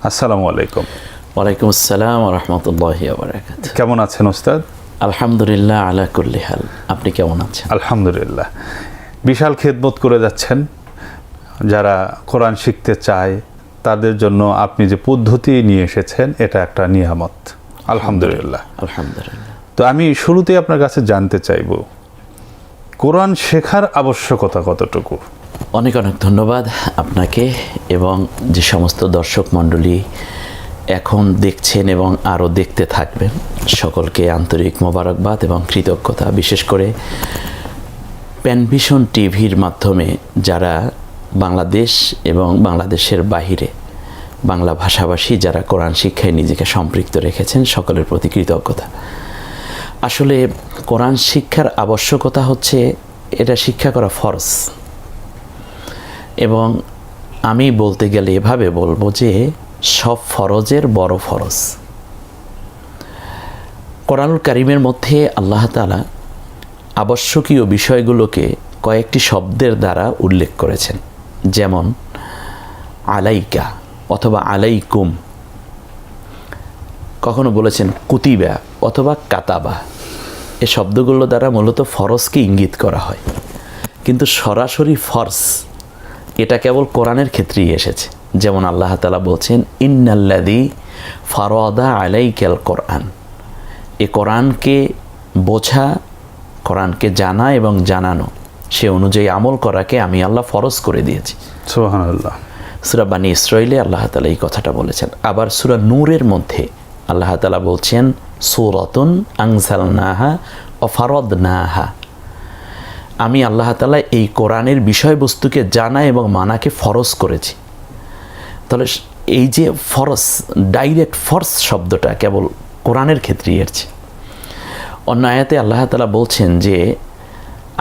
আসসালামু আলাইকুম। ওয়ালাইকুম আসসালাম ওয়া রাহমাতুল্লাহি ওয়া বারাকাতুহু। কেমন আছেন ওস্তাদ? আলহামদুলিল্লাহ আলা কুল্লি হাল। আপনি কেমন আছেন? আলহামদুলিল্লাহ। বিশাল খেদমত করে যাচ্ছেন। যারা কোরআন শিখতে চায় তাদের জন্য আপনি যে পদ্ধতি নিয়ে এসেছেন এটা একটা নিয়ামত। আলহামদুলিল্লাহ। আলহামদুলিল্লাহ। তো আমি শুরুতেই আপনার কাছে জানতে চাইব, কোরআন শেখার আবশ্যকতা কতটুকু? অনেক অনেক ধন্যবাদ আপনাকে এবং যে সমস্ত দর্শক মণ্ডলী এখন দেখছেন এবং আরও দেখতে থাকবেন, সকলকে আন্তরিক মোবারকবাদ এবং কৃতজ্ঞতা। বিশেষ করে প্যানভিশন টিভির মাধ্যমে যারা বাংলাদেশ এবং বাংলাদেশের বাহিরে বাংলা ভাষাভাষী যারা কোরআন শিক্ষায় নিজেকে সম্পৃক্ত রেখেছেন, সকলের প্রতি কৃতজ্ঞতা। আসলে কোরআন শিক্ষার আবশ্যকতা হচ্ছে, এটা শিক্ষা করা ফরজ। এবং আমি বলতে গেলে এভাবে বলবো যে সব ফরজের বড় ফরজ। কোরআনুল কারীমের মধ্যে আল্লাহ তাআলা আবশ্যকীয় বিষয়গুলোকে কয়েকটি শব্দের দ্বারা উল্লেখ করেছেন, যেমন আলাইকা অথবা আলাইকুম, কখনো বলেছেন কুতিবা অথবা কাতাবা। এই শব্দগুলো দ্বারা মূলত ফরজকে ইঙ্গিত করা হয়, কিন্তু সরাসরি ফরজ এটা কেবল কোরআনের ক্ষেত্রেই এসেছে। যেমন আল্লাহ তাআলা বলছেন ইন্নাল্লাযী ফারাদা আলাইকাল কোরআন, এ কোরআনকে বোঝা, কোরআনকে জানা এবং জানানো, সে অনুযায়ী আমল করাকে আমি আল্লাহ ফরজ করে দিয়েছি। সুবহানাল্লাহ। সূরা বানী ইসরাঈলে আল্লাহ তাআলা এই কথাটা বলেছেন। আবার সূরা নূরের মধ্যে আল্লাহ তাআলা বলছেন সূরাতুন আনজালনাহা ওয়া ফারাদনাহা, আমি আল্লাহ তাআলা এই কোরআনের বিষয়বস্তুকে জানা এবং মানাকে ফরজ করেছি। তাহলে এই যে ফরজ, ডাইরেক্ট ফরজ শব্দটা কেবল কোরআনের ক্ষেত্রেই এসেছে। অন্য আয়াতে আল্লাহ তাআলা বলছেন যে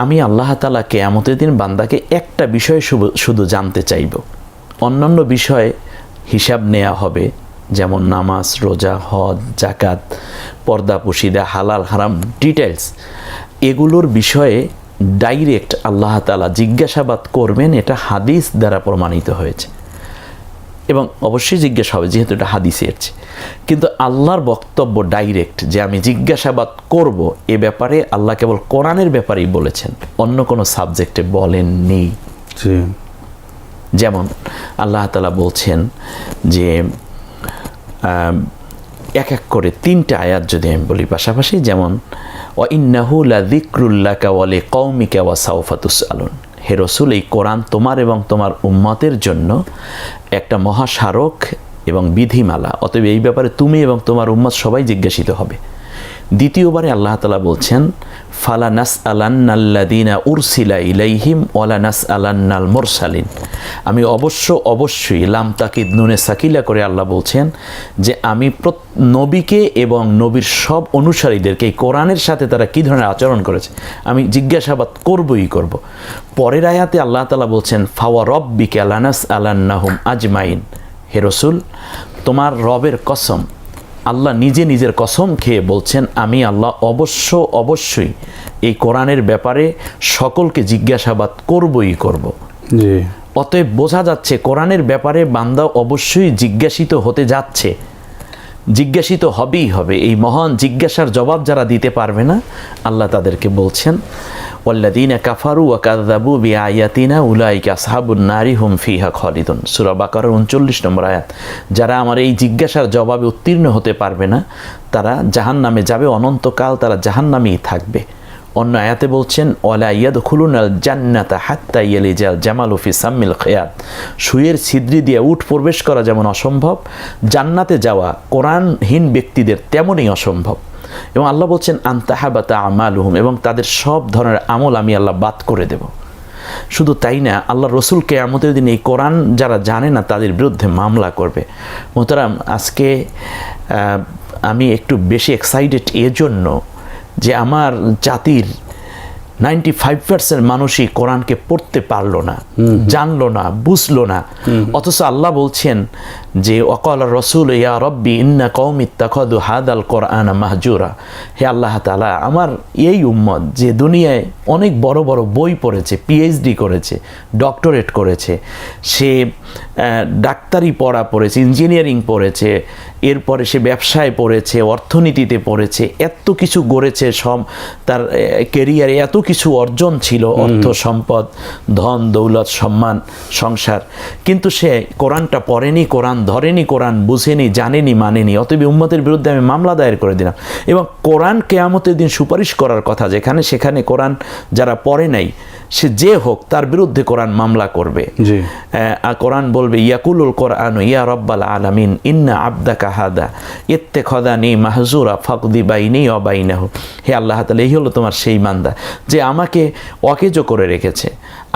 আমি আল্লাহ তাআলা কিয়ামতের দিন বান্দাকে একটা বিষয় শুধু জানতে চাইব, অন্যান্য বিষয়ে হিসাব নেওয়া হবে, যেমন নামাজ, রোজা, হজ, জাকাত, পর্দা পুশিদা, হালাল হারাম ডিটেলস, এগুলোর বিষয়ে ডাইরেক্ট আল্লাহ তাআলা জিজ্ঞাসাবাদ করবেন। এটা হাদিস দ্বারা প্রমাণিত হয়েছে এবং অবশ্যই জিজ্ঞাসা হবে, যেহেতু এটা হাদিসে এসেছে। কিন্তু আল্লাহর বক্তব্য ডাইরেক্ট যে আমি জিজ্ঞাসাবাদ করব, এ ব্যাপারে আল্লাহ কেবল কোরআনের ব্যাপারেই বলেছেন, অন্য কোনো সাবজেক্টে বলেননি। যেমন আল্লাহ তাআলা বলছেন যে এক এক করে তিনটা আয়াত যদি আমি বলি পাশাপাশি, যেমন ওয়া ইন্নাহু লাযিকরুল লাকা ওয়া লিকাওমিকা ওয়া সাওফা তুসআলুন, হে রাসূল, এই কোরআন তোমার এবং তোমার উম্মতের জন্য একটা মহাস্মারক এবং বিধিমালা, অতএব এই ব্যাপারে তুমি এবং তোমার উম্মত সবাই জিজ্ঞাসিত হবে। দ্বিতীয়বারে আল্লাহ তাআলা বলছেন ফালা নাসআলান্নাল্লাযীনা উরসিলা ইলাইহিম ওয়ালা নাসআলান্নাল মুরসালিন, আমি অবশ্যই লাম তাকিদ নুনে সাকিলা করে আল্লাহ বলছেন যে আমি নবীকে এবং নবীর সব অনুসারীদেরকে এই কোরআনের সাথে তারা কী ধরনের আচরণ করেছে আমি জিজ্ঞাসাবাদ করবই করব। পরের আয়াতে আল্লাহ তাআলা বলছেন ফাওয়া রব্বিকা লানাসআলান্নাহুম আজমাইন, হে রাসূল, তোমার রবের কসম, আল্লাহ নিজে নিজের কসম খেয়ে বলছেন আমি আল্লাহ অবশ্যই এই কোরআনের ব্যাপারে সকলকে জিজ্ঞাসাবাদ করবই করব। অতএব বোঝা যাচ্ছে কোরআনের ব্যাপারে বান্দা অবশ্যই জিজ্ঞাসিত হতে যাচ্ছে, জিজ্ঞাসিত হবেই হবে। এই মহান জিজ্ঞাসার জবাব যারা দিতে পারবে না, আল্লাহ তাদেরকে বলছেন ওয়াল্লাযীনা কাফারু ওয়া কাযযাবু বিআয়াতিনা উলাইকা আসহাবুন নারি হুম ফিহা খালিদুন, সূরা বাকারার 39 নম্বর আয়াত। যারা আমার এই জিজ্ঞাসার জবাবে উত্তীর্ণ হতে পারবে না, তারা জাহান্নামে যাবে, অনন্তকাল তারা জাহান্নামেই থাকবে। অন্য আয়াতে বলছেন ওয়ালা ইয়াদখুলুনাল জান্নাতা হাত্তা ইয়ালিজাল জামালু ফি সাম্মিল খিয়াত, সুয়ের ছিদ্রি দিয়ে উট প্রবেশ করা যেমন অসম্ভব, জান্নাতে যাওয়া কোরআনহীন ব্যক্তিদের তেমনই অসম্ভব। এবং আল্লাহ বলছেন আনতাহাবাতা আমালুহুম, এবং তাদের সব ধরনের আমল আমি আল্লাহ বাদ করে দেব। শুধু তাই না, আল্লাহ রসুল কিয়ামতের দিন এই কোরআন যারা জানে না তাদের বিরুদ্ধে মামলা করবে। মোহতারাম, আজকে আমি একটু বেশি এক্সাইটেড এজন্য যে আমার জাতির 95% মানুষই কোরআনকে পড়তে পারলো না, জানলো না, বুঝলো না। অথচ আল্লাহ বলছেন যে ওয়াকাল রসুল ইয়া রব্বি ইন্না কওমি ইত্তাখাযু হাদাল কোরআনা মাহজুরা, হে আল্লাহ তাআলা, আমার এই উম্মত যে দুনিয়ায় অনেক বড় বড় বই পড়েছে, পিএইচডি করেছে, ডক্টরেট করেছে, সে ডাক্তারি পড়েছে, ইঞ্জিনিয়ারিং পড়েছে, এরপরে সে ব্যবসায় পড়েছে, অর্থনীতিতে পড়েছে, এত কিছু গড়েছে, সব তার কেরিয়ারে এত কিছু অর্জন ছিল, অর্থ সম্পদ, ধন দৌলত, সম্মান, সংসার, কিন্তু সে কোরআনটা পড়েনি, কোরআন ধরেনি, কোরআন বুঝেনি, জানেনি, মানেনি। অতএব উম্মতের বিরুদ্ধে আমি মামলা দায়ের করে দিলাম। এবং কোরআন কিয়ামতের দিন সুপারিশ করার কথা, যেখানে সেখানে কোরআন যারা পড়ে নাই, সে যে হোক, তার বিরুদ্ধে কোরআন মামলা করবে। কোরআন বলবে ইয়াকুলুল কোরআন ইয়া রব্বাল আলামিন ইন্না আবদাকা হাদা ইত্তেখাযানি মাহজুরা ফাকদি বাইনি ওয়া বাইনাহু, হে আল্লাহ তাআলা, এই হলো তোমার সেই বান্দা যে আমাকে অকেজো করে রেখেছে,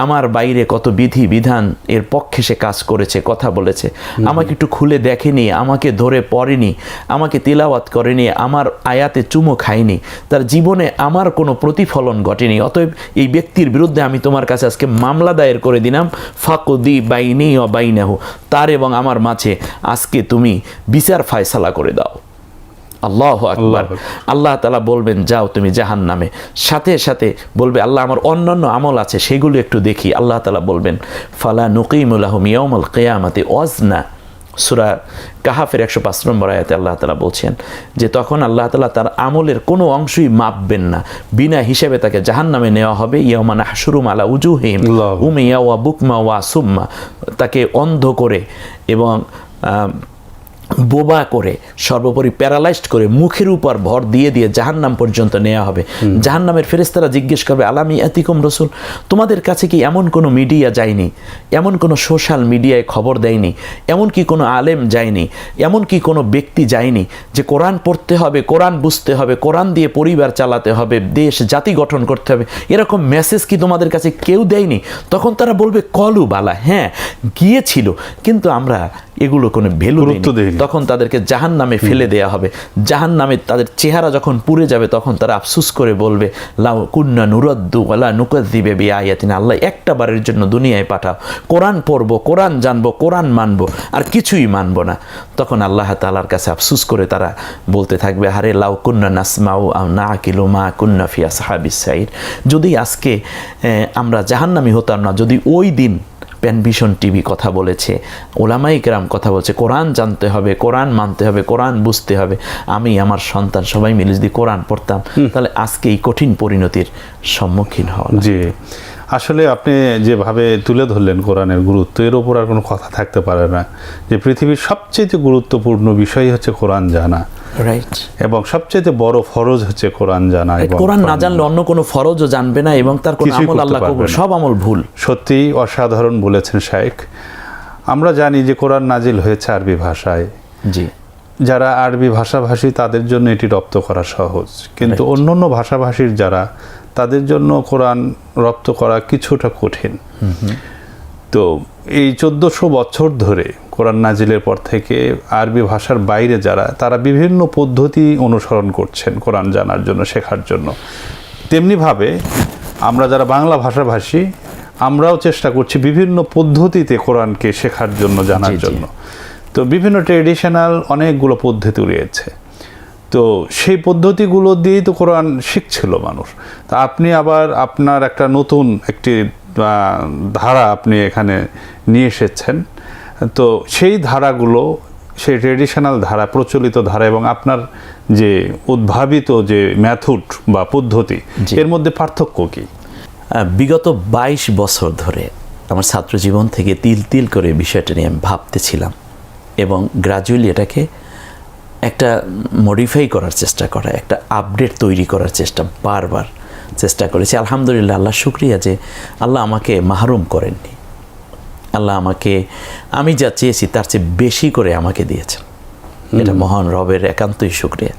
আমার বাইরে কত বিধি বিধান এর পক্ষে সে কাজ করেছে, কথা বলেছে, আমাকে একটু খুলে দেখেনি, আমাকে ধরে পড়েনি, আমাকে তিলাওয়াত করেনি, আমার আয়াতে চুমো খায়নি, তার জীবনে আমার কোনো প্রতিফলন ঘটেনি। অতএব এই ব্যক্তির বিরুদ্ধে আমি তোমার কাছে আজকে মামলা দায়ের করে দিলাম, ফাকদি বাইনি ওয়া বাইনাহু, তার এবং আমার মাঝে আজকে তুমি বিচার ফায়সালা করে দাও। আল্লাহু আকবার। আল্লাহ তাআলা বলবেন যাও তুমি জাহান্নামে। সাথে সাথে বলবে আল্লাহ আমার অন্যান্য আমল আছে সেগুলো একটু দেখি। আল্লাহ তাআলা বলবেন ফালা নুকিমু লাহুম ইয়াউমাল কিয়ামাতি ওয়াজনা। সূরা কাহাফের 105 নম্বর আয়াতে আল্লাহ তাআলা বলছেন যে তখন আল্লাহ তাআলা তার আমলের কোনো অংশই মাপবেন না, বিনা হিসেবে তাকে জাহান্নামে নেওয়া হবে। ইয়াউমা নাহশুরুম আলা উজুহিম উমিয়া ওয়া বুকমা ওয়া সুম্মা, তাকে অন্ধ করে এবং বোবা করে, সর্বোপরি প্যারালাইজড করে, মুখের উপর ভর দিয়ে দিয়ে জাহান্নাম পর্যন্ত নেওয়া হবে। জাহান্নামের ফেরেশতারা জিজ্ঞেস করবে আলামি আতিকুম রসুল, তোমাদের কাছে কি এমন কোনো মিডিয়া যায়নি, এমন কোনো সোশ্যাল মিডিয়ায় খবর দেয়নি, এমন কি কোনো আলেম যায়নি, এমন কি কোনো ব্যক্তি যায়নি যে কোরআন পড়তে হবে, কোরআন বুঝতে হবে, কোরআন দিয়ে পরিবার চালাতে হবে, দেশ জাতি গঠন করতে হবে, এরকম মেসেজ কি তোমাদের কাছে কেউ দেয়নি? তখন তারা বলবে কলু বালা, হ্যাঁ গিয়েছিল, কিন্তু আমরা এগুলো কোনো ভ্যালু দেইনি। তখন তাদেরকে জাহান্নামে ফেলে দেয়া হবে। জাহান্নামে তাদের চেহারা যখন পুড়ে যাবে তখন তারা আফসোস করে বলবে লাউ কুন্না নুরাদ্দু ওয়ালা নুকাযযিবু বিআয়াতিনা, আল্লাহ একটা বারের জন্য দুনিয়ায় পাঠাও, কোরআন পড়বো, কোরআন জানবো, কোরআন মানবো, আর কিছুই মানবো না। তখন আল্লাহ তাআলার কাছে আফসোস করে তারা বলতে থাকবে আরে লাউ কুন্না নাসমাউ আও নাআকিলু মা কুন্না ফি আসহাবিস সাইর, যদি আজকে আমরা জাহান্নামী হতাম না, যদি ওই দিন প্যানভিশন টিভি কথা বলেছে, ওলামায়ে কেরাম কথা বলছে, কোরআন জানতে হবে, কোরআন মানতে হবে, কোরআন বুঝতে হবে, আমি আমার সন্তান সবাই মিলে যদি কোরআন পড়তাম, তাহলে আজকে এই কঠিন পরিণতির সম্মুখীন হওয়া। জি, আসলে আপনি যেভাবে তুলে ধরলেন কোরআনের গুরুত্ব, এর ওপর আর কোনো কথা থাকতে পারে না যে পৃথিবীর সবচেয়ে গুরুত্বপূর্ণ বিষয় হচ্ছে কোরআন জানা, রাইট, এবং সবচেয়ে বড় ফরজ হচ্ছে কোরআন জানা। কোরআন না জানলে অন্য কোনো ফরজও জানবে না, এবং তার কোনো আমল আল্লাহ কবুল, সব আমল ভুল। সত্যি অসাধারণ বলেছেন শাইখ। আমরা জানি যে কোরআন নাজিল হয়েছে আরবি ভাষায়। জি, যারা আরবি ভাষাভাষী তাদের জন্য এটি রপ্ত করা সহজ, কিন্তু অন্যান্য ভাষাভাষীর যারা, তাদের জন্য কোরআন রপ্ত করা কিছুটা কঠিন। তো এই 1400 বছর ধরে কোরআন নাজিলের পর থেকে আরবি ভাষার বাইরে যারা, তারা বিভিন্ন পদ্ধতি অনুসরণ করছেন কোরআন জানার জন্য, শেখার জন্য। তেমনিভাবে আমরা যারা বাংলা ভাষাভাষী, আমরাও চেষ্টা করছি বিভিন্ন পদ্ধতিতে কোরআনকে শেখার জন্য, জানার জন্য। তো বিভিন্ন ট্রেডিশনাল অনেকগুলো পদ্ধতি রয়েছে, তো সেই পদ্ধতিগুলো দিয়েই তো কোরআন শিখছিল মানুষ। তা আপনি আবার আপনার একটা নতুন একটি ধারা আপনি এখানে নিয়ে এসেছেন, তো সেই ধারাগুলো, সেই ট্রেডিশনাল ধারা, প্রচলিত ধারা এবং আপনার যে উদ্ভাবিত যে মেথড বা পদ্ধতি, এর মধ্যে পার্থক্য কি? বিগত 22 বছর ধরে আমার ছাত্র জীবন থেকে তিল তিল করে বিষয়টা নিয়ে আমি ভাবতেছিলাম, এবং গ্রাজুয়ালি এটাকে একটা মডিফাই করার চেষ্টা করা, একটা আপডেট তৈরি করার চেষ্টা বারবার চেষ্টা করেছি। আলহামদুলিল্লাহ, আল্লাহ শুকরিয়া যে আল্লাহ আমাকে মাহরুম করেননি। আল্লাহ আমাকে, আমি যা চেয়েছি তার চেয়ে বেশি করে আমাকে দিয়েছেন। এটা মহান রবের একান্তই শুকরিয়া।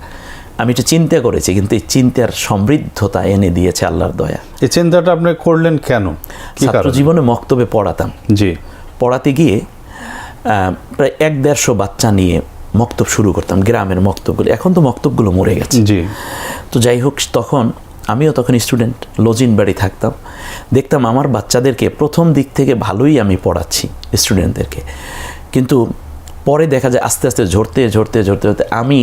আমি এটা চিন্তা করেছি, কিন্তু এই চিন্তার সমৃদ্ধতা এনে দিয়েছে আল্লাহর দয়া। এই চিন্তাটা আপনি করলেন কেন? ছাত্র জীবনে মক্তবে পড়াতাম। জি, পড়াতে গিয়ে প্রায় 150 বাচ্চা নিয়ে মক্তব শুরু করতাম, গ্রামের মক্তবগুলো। এখন তো মক্তবগুলো মরে গেছে। জি, তো যাই হোক, আমিও তখন স্টুডেন্ট, লজিন বাড়ি থাকতাম। দেখতাম আমার বাচ্চাদেরকে প্রথম দিক থেকে ভালোই আমি পড়াচ্ছি স্টুডেন্টদেরকে, কিন্তু পরে দেখা যায় আস্তে আস্তে ঝরতে ঝরতে ঝরতে ঝরতে আমি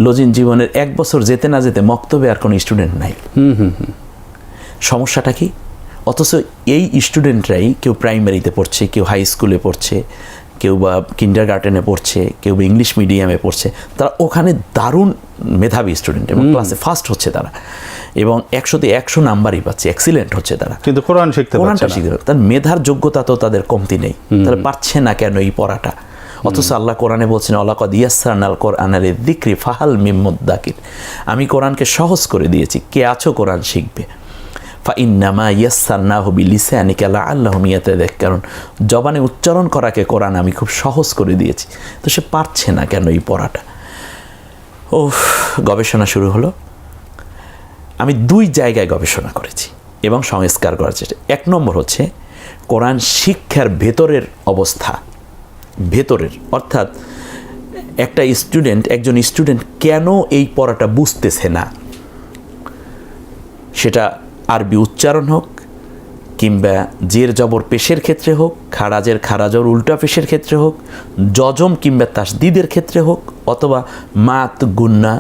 লজিন জীবনের 1 বছর যেতে না যেতে মক্তবে আর কোনো স্টুডেন্ট নাই। সমস্যাটা কি? অথচ এই স্টুডেন্টরাই কেউ প্রাইমারিতে পড়ছে, কেউ হাই স্কুলে পড়ছে, কেউ বা কিন্ডার গার্ডেনে পড়ছে, কেউ বা ইংলিশ মিডিয়ামে পড়ছে, তারা ওখানে দারুণ মেধাবী স্টুডেন্ট এবং ক্লাসে ফার্স্ট হচ্ছে তারা, এবং 100-তে 100 নাম্বারই পাচ্ছে, এক্সিলেন্ট হচ্ছে তারা। কিন্তু কোরআন শিখতে কোরআনটা পারছে না। শিখতে, তার মেধার যোগ্যতা তো তাদের কমতি নেই, তারা পারছে না কেন এই পড়াটা? অথচ আল্লাহ কোরআনে বলছেন ওয়ালাকাদ ইয়াসসারনাল কোরআনা লিযিকরি ফাহাল মিন মুদ্দাকির, আমি কোরআনকে সহজ করে দিয়েছি, কে আছো কোরআন শিখবে। ফাইন্নামা ইয়াসসারনাহু বিলিসানিকা লাআল্লাহুম ইয়াতাযাক্কারুন, জবানে উচ্চারণ করাকে কোরআন আমি খুব সহজ করে দিয়েছি, তো সে পারছে না কেন এই পড়াটা? ও, গবেষণা শুরু হলো। আমি 2 জায়গায় গবেষণা করেছি এবং সংস্কার করার চেষ্টা। 1 নম্বর হচ্ছে কোরআন শিক্ষার ভেতরের অবস্থা, ভেতরের অর্থাৎ একজন স্টুডেন্ট কেন এই পড়াটা বুঝতেছে না, সেটা আরবি উচ্চারণ হোক, কিংবা জের জবর পেশের ক্ষেত্রে হোক, খারাজের খারাজর উল্টা পেশের ক্ষেত্রে হোক, জজম কিংবা তাসদিদের ক্ষেত্রে হোক, অথবা মাত গুন্না,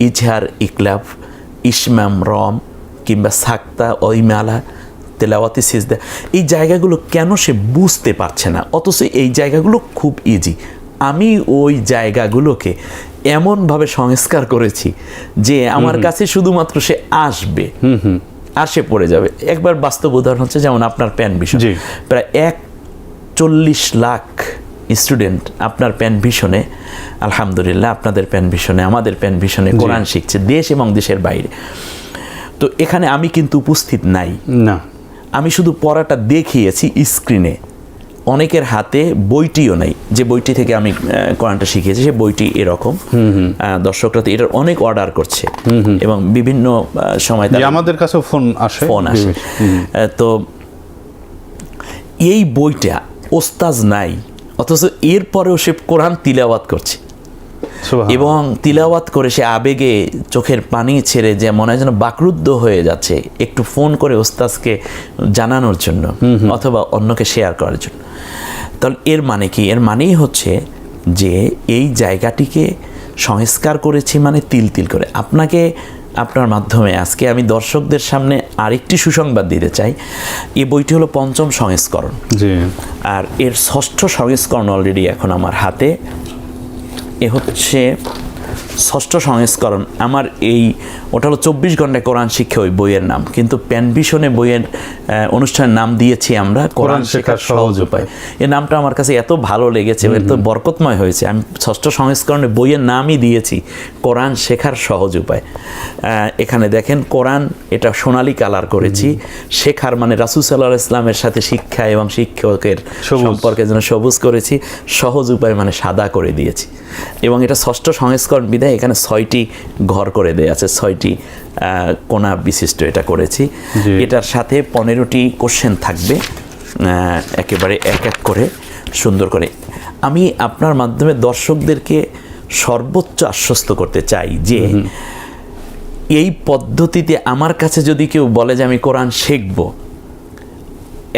ইজহার ইকলাব, ইসমাম রম, কিংবা সাক্তা ঐমালা, তেলাওয়াতি সিজদা, এই জায়গাগুলো কেন সে বুঝতে পারছে না? অথচ এই জায়গাগুলো খুব ইজি। আমি ওই জায়গাগুলোকে এমনভাবে সংস্কার করেছি যে আমার কাছে শুধুমাত্র সে আসবে আর সে পড়ে যাবে। একবার বাস্তব উদাহরণ হচ্ছে, যেমন আপনার প্যান ভিশন, প্রায় 41 লাখ স্টুডেন্ট আপনার প্যান ভিশনে, আলহামদুলিল্লাহ আপনাদের প্যান ভিশনে, আমাদের প্যান ভিশনে কোরআন শিখছে, দেশ এবং দেশের বাইরে। তো এখানে আমি কিন্তু উপস্থিত নাই না, আমি শুধু পড়াটা দেখিয়েছি স্ক্রিনে। অনেকের হাতে বইটিও নাই, যে বইটি থেকে আমি কোরআনটা শিখিয়েছি সে বইটি এরকম। দর্শকরা তো এটার অনেক অর্ডার করছে এবং বিভিন্ন সময় আমাদের কাছে ফোন আসে। তো এই বইটা ওস্তাজ নাই, অথচ এরপরেও সে কোরআন তিলাওয়াত করছে এবং তিলাওয়াত করে সে আবেগে চোখের পানি ছেড়ে যে মনে হয় যেন বাকরুদ্ধ হয়ে যাচ্ছে, একটু ফোন করে ওস্তাজকে জানানোর জন্য অথবা অন্যকে শেয়ার করার জন্য। তাহলে এর মানে কি? এর মানেই হচ্ছে যে এই জায়গাটিকে সংস্কার করেছি, মানে তিল তিল করে। আপনার মাধ্যমে আজকে আমি দর্শকদের সামনে আরেকটি সুসংবাদ দিতে চাই। এই বইটি হলো 5ম সংস্করণ, আর এর 6ষ্ঠ সংস্করণ অলরেডি এখন আমার হাতে। এ হচ্ছে 6ষ্ঠ সংস্করণ। আমার ওটা হলো 24 ঘন্টায় কোরআন শিক্ষা ওই বইয়ের নাম, কিন্তু প্যান ভিশনে বইয়ের অনুষ্ঠানের নাম দিয়েছি আমরা কোরআন শেখার সহজ উপায়। এই নামটা আমার কাছে এত ভালো লেগেছে, এত বরকতময় হয়েছে, আমি 6ষ্ঠ সংস্করণে বইয়ের নামই দিয়েছি কোরআন শেখার সহজ উপায়। এখানে দেখেন কোরআন, এটা সোনালী কালার করেছি, শেখার মানে রাসূল সাল্লাল্লাহু আলাইহি ওয়াসাল্লামের সাথে শিক্ষা এবং শিক্ষকের সম্পর্কের জন্য সবুজ করেছি, সহজ উপায় মানে সাদা করে দিয়েছি। এবং এটা 6ষ্ঠ সংস্করণ বিধায় এখানে 6টি ঘর করে দেয়া আছে, 6টি কোণা বিশিষ্ট এটা করেছি। এটার সাথে 15টি কোশ্চেন থাকবে, একেবারে এক এক করে সুন্দর করে। আমি আপনার মাধ্যমে দর্শকদেরকে সর্বোচ্চ আশ্বস্ত করতে চাই যে এই পদ্ধতিতে আমার কাছে যদি কেউ বলে যে আমি কোরআন শিখব,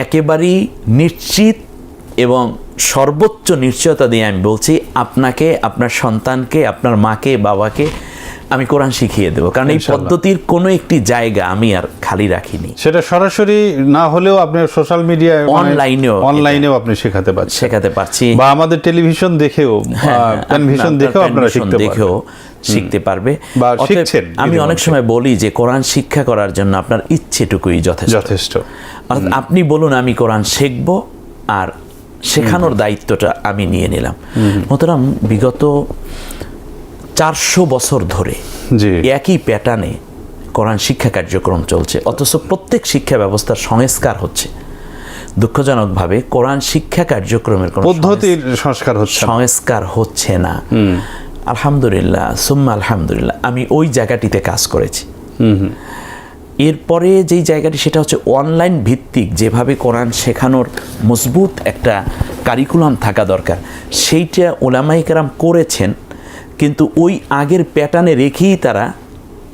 একেবারেই নিশ্চিত এবং সর্বোচ্চ নিশ্চয়তা দিয়ে আমি বলছি, আপনাকে, আপনার সন্তানকে, আপনার মাকে, বাবাকে আমি কোরআন শিখিয়ে দেবো। কারণ এই পদ্ধতির কোনো একটি জায়গা আমি আর খালি রাখিনি। সেটা সরাসরি না হলেও আপনি সোশ্যাল মিডিয়ায়, অনলাইনেও আপনি শেখাতে পারছি, বা আমাদের টেলিভিশন দেখেও, টেলিভিশন দেখেও আপনারা শিখতে পারবে বা শিখছেন। আমি অনেক সময় বলি যে কোরআন শিক্ষা করার জন্য আপনার ইচ্ছেটুকুই যথেষ্ট। অর্থাৎ আপনি বলুন আমি কোরআন শিখব, আর শেখানোর দায়িত্বটা আমি নিয়ে নিলাম। মোহতারাম, বিগত 400 বছর ধরে একই প্যাটার্নে কোরআন শিক্ষা কার্যক্রম চলছে, অথচ প্রত্যেক শিক্ষা ব্যবস্থার সংস্কার হচ্ছে। দুঃখজনকভাবে কোরআন শিক্ষা কার্যক্রমের কোনো পদ্ধতির সংস্কার হচ্ছে না। আলহামদুলিল্লাহ, সুম্মা আলহামদুলিল্লাহ, আমি ওই জায়গাটিতে কাজ করেছি। এরপরে যেই জায়গাটি, সেটা হচ্ছে অনলাইন ভিত্তিক যেভাবে কোরআন শেখানোর মজবুত একটা কারিকুলাম থাকা দরকার, সেইটা উলামায়ে কেরাম করেছেন, কিন্তু ওই আগের প্যাটার্নে রেখেই তারা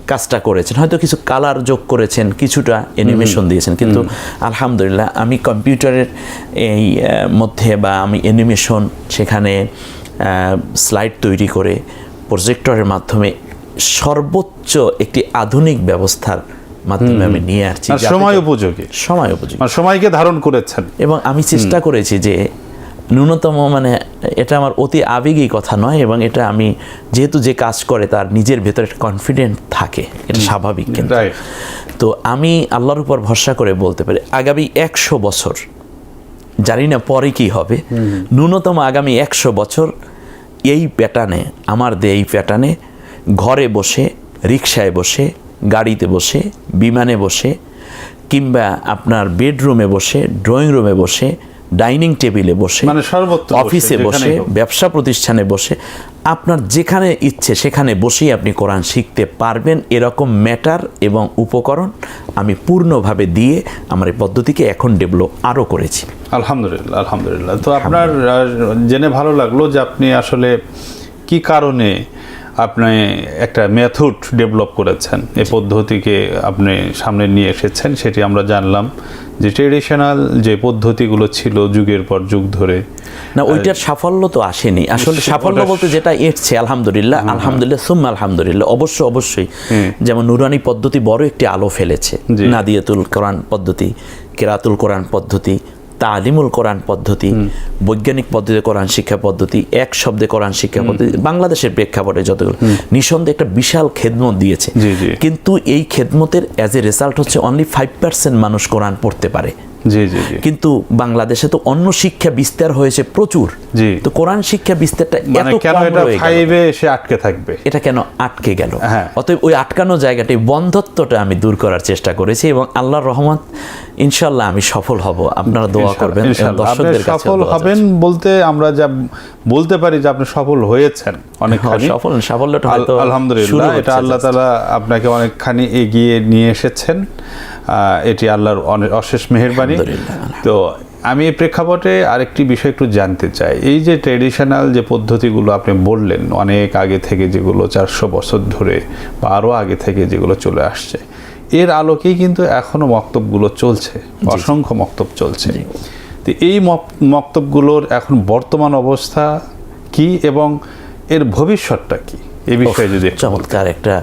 কাজটা করেছেন। হয়তো কিছু কালার যোগ করেছেন, কিছুটা অ্যানিমেশন দিয়েছেন, কিন্তু আলহামদুলিল্লাহ আমি কম্পিউটারের এই মধ্যে বা আমি অ্যানিমেশন, সেখানে স্লাইড তৈরি করে প্রজেক্টরের মাধ্যমে সর্বোচ্চ একটি আধুনিক ব্যবস্থার মাধ্যমে আমি নিয়ে আসছি, আর সময় উপযোগী, মানে সময়কে ধারণ করেছেন। এবং আমি চেষ্টা করেছি যে ন্যূনতম, মানে এটা আমার অতি আবেগী কথা নয়, এবং এটা আমি যেহেতু যে কাজ করে তার নিজের ভেতরে কনফিডেন্ট থাকে, এটা স্বাভাবিক। কিন্তু তো আমি আল্লাহর উপর ভরসা করে বলতে পারি আগামী 100 বছর, জানি না পরে কি হবে, ন্যূনতম আগামী 100 বছর এই প্যাটার্নে, আমার এই প্যাটার্নে ঘরে বসে, রিকশায় বসে, গাড়িতে বসে, বিমানে বসে, কিংবা আপনার বেডরুমে বসে, ড্রয়িং রুমে বসে, ডাইনিং টেবিলে বসে, মানে সর্বত্র অফিসে বসে, ব্যবসা প্রতিষ্ঠানে বসে, আপনার যেখানে ইচ্ছে সেখানে বসেই আপনি কোরআন শিখতে পারবেন, এরকম ম্যাটার এবং উপকরণ আমি পূর্ণভাবে দিয়ে আমার এই পদ্ধতিকে এখন ডেভেলপ আরও করেছি। আলহামদুলিল্লাহ, আলহামদুলিল্লাহ। তো আপনার জেনে ভালো লাগলো যে আপনি আসলে কি কারণে আপনি একটা মেথড ডেভেলপ করেছেন, এই পদ্ধতিকে আপনি সামনে নিয়ে এসেছেন, সেটি আমরা জানলাম। যে ট্রেডিশনাল যে পদ্ধতিগুলো ছিল যুগের পর যুগ ধরে, না ওইটার সাফল্য তো আসেনি আসলে। সাফল্য বলতে যেটা এসছে, আলহামদুলিল্লাহ, আলহামদুলিল্লাহ সুম্মা আলহামদুলিল্লাহ, অবশ্যই। যেমন নুরানি পদ্ধতি বড় একটি আলো ফেলেছে, নাদিয়াতুল কোরআন পদ্ধতি, কেরাতুল কোরআন পদ্ধতি, তালিমুল কোরআন পদ্ধতি, বৈজ্ঞানিক পদ্ধতিতে কোরআন শিক্ষা পদ্ধতি, এক শব্দে কোরআন শিক্ষা পদ্ধতি, বাংলাদেশের প্রেক্ষাপটে যতগুলো, নিঃসন্দেহে একটা বিশাল খেদমত দিয়েছে। কিন্তু এই খেদমতের অ্যাজ এ রেজাল্ট হচ্ছে অনলি 5% মানুষ কোরআন পড়তে পারে। কিন্তু বাংলাদেশে তো অন্য শিক্ষা বিস্তার হয়েছে প্রচুর, তো কোরআন শিক্ষা বিস্তারটা এত কম হয়ে গেল, এসে আটকে থাকবে, এটা কেন আটকে গেল? অতএব ওই আটকানো জায়গাটি, বন্ধত্বটা আমি দূর করার চেষ্টা করেছি, এবং আল্লাহর রহমত ইনশাআল্লাহ আমি সফল হব। আপনারা দোয়া করবেন, দর্শকদের কাছে সফল হবেন বলতে আমরা যা বলতে পারি যে আপনি সফল হয়েছেন অনেকখানি। সাফল্যটা হয়তো আলহামদুলিল্লাহ, এটা আল্লাহ তাআলা আপনাকে অনেকখানি এগিয়ে নিয়ে এসেছেন, এটি আল্লাহর অশেষ মেহেরবানি। তো আমি এই প্রেক্ষাপটে আরেকটি বিষয় একটু জানতে চাই, এই যে ট্রেডিশনাল যে পদ্ধতিগুলো আপনি বললেন অনেক আগে থেকে, যেগুলো 400 বছর ধরে বা আরও আগে থেকে যেগুলো চলে আসছে, এর আলোকেই কিন্তু এখনো মক্তবগুলো চলছে, অসংখ্য মক্তব চলছে। তো এই মক্তবগুলোর এখন বর্তমান অবস্থা কি এবং এর ভবিষ্যৎটা কি, এই বিষয়ে যদি। চমৎকার একটা,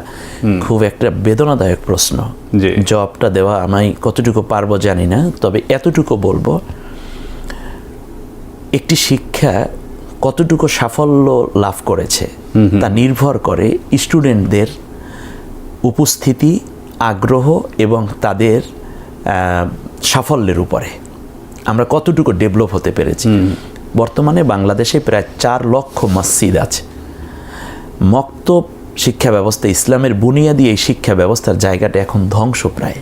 খুব একটা বেদনাদায়ক প্রশ্ন, জবাবটা দেওয়া আমি কতটুকু পারবো জানি না, তবে এতটুকু বলবো, একটি শিক্ষা কতটুকু সাফল্য লাভ করেছে তা নির্ভর করে স্টুডেন্টদের উপস্থিতি, আগ্রহ এবং তাদের সাফল্যের উপরে। আমরা কতটুকু ডেভেলপ হতে পেরেছি। বর্তমানে বাংলাদেশে প্রায় 4 লক্ষ মসজিদ আছে। মক্তব শিক্ষা ব্যবস্থা, ইসলামের বুনিয়াদি এই শিক্ষা ব্যবস্থার জায়গাটা এখন ধ্বংস প্রায়।